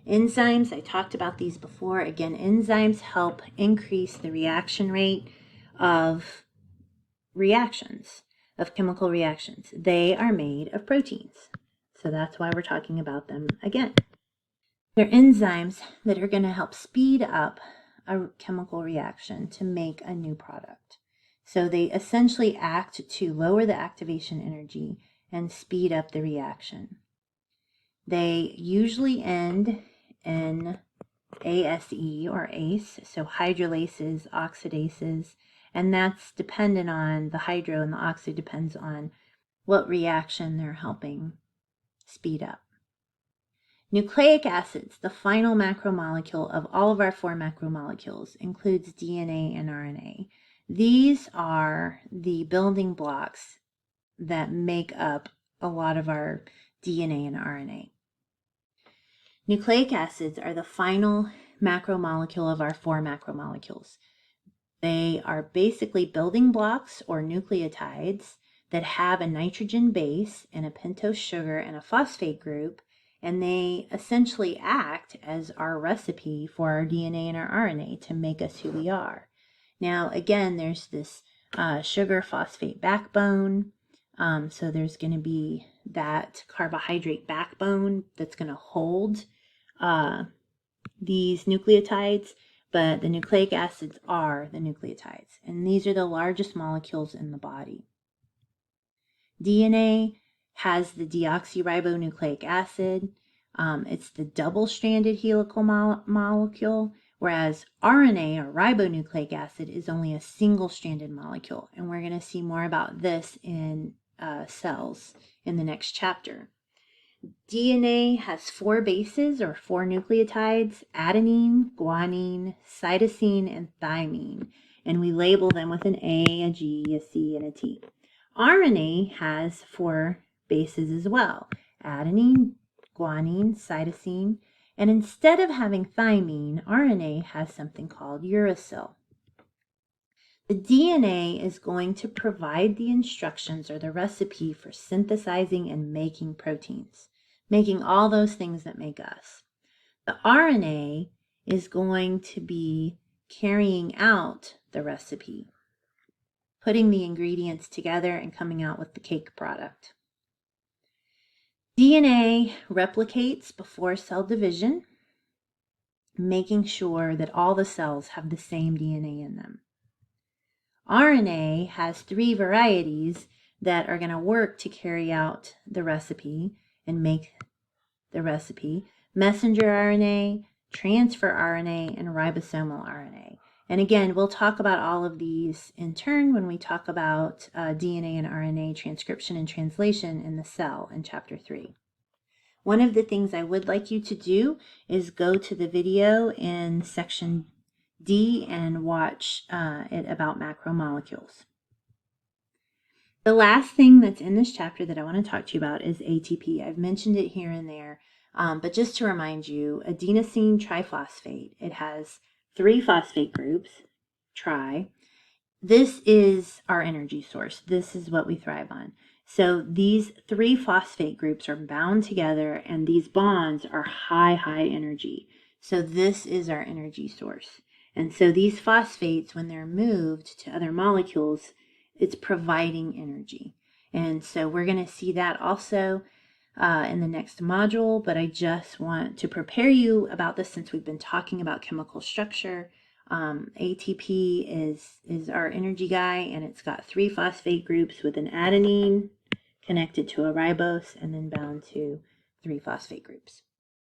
Enzymes, I talked about these before. Again, enzymes help increase the reaction rate of reactions, of chemical reactions. They are made of proteins. So that's why we're talking about them again. They're enzymes that are going to help speed up a chemical reaction to make a new product. So they essentially act to lower the activation energy and speed up the reaction. They usually end in ASE or ACE, so hydrolases, oxidases, and that's dependent on the hydro, and the oxy depends on what reaction they're helping speed up. Nucleic acids, the final macromolecule of all of our 4 macromolecules, includes DNA and RNA. These are the building blocks that make up a lot of our DNA and RNA. Nucleic acids are the final macromolecule of our 4 macromolecules. They are basically building blocks or nucleotides that have a nitrogen base and a pentose sugar and a phosphate group, and they essentially act as our recipe for our DNA and our RNA to make us who we are. Now, again, there's this sugar phosphate backbone, so there's going to be that carbohydrate backbone that's going to hold these nucleotides, but the nucleic acids are the nucleotides, and these are the largest molecules in the body. DNA has the deoxyribonucleic acid. It's the double-stranded helical molecule, whereas RNA or ribonucleic acid is only a single-stranded molecule, and we're going to see more about this in cells in the next chapter. DNA has 4 bases or 4 nucleotides: adenine, guanine, cytosine, and thymine, and we label them with an A, a G, a C, and a T. RNA has 4 bases as well: adenine, guanine, cytosine, and instead of having thymine, RNA has something called uracil. The DNA is going to provide the instructions or the recipe for synthesizing and making proteins, making all those things that make us. The RNA is going to be carrying out the recipe, putting the ingredients together and coming out with the cake product. DNA replicates before cell division, making sure that all the cells have the same DNA in them. RNA has 3 varieties that are going to work to carry out the recipe and make the recipe: messenger RNA, transfer RNA, and ribosomal RNA. And again, we'll talk about all of these in turn when we talk about DNA and RNA transcription and translation in the cell in Chapter 3. One of the things I would like you to do is go to the video in Section D and watch it about macromolecules. The last thing that's in this chapter that I want to talk to you about is ATP. I've mentioned it here and there, but just to remind you, adenosine triphosphate. It has 3 phosphate groups, tri. This is our energy source. This is what we thrive on. So these 3 phosphate groups are bound together, and these bonds are high energy. So this is our energy source. And so these phosphates, when they're moved to other molecules, it's providing energy. And so we're going to see that also in the next module, but I just want to prepare you about this since we've been talking about chemical structure. ATP is our energy guy, and it's got 3 phosphate groups with an adenine connected to a ribose and then bound to 3 phosphate groups.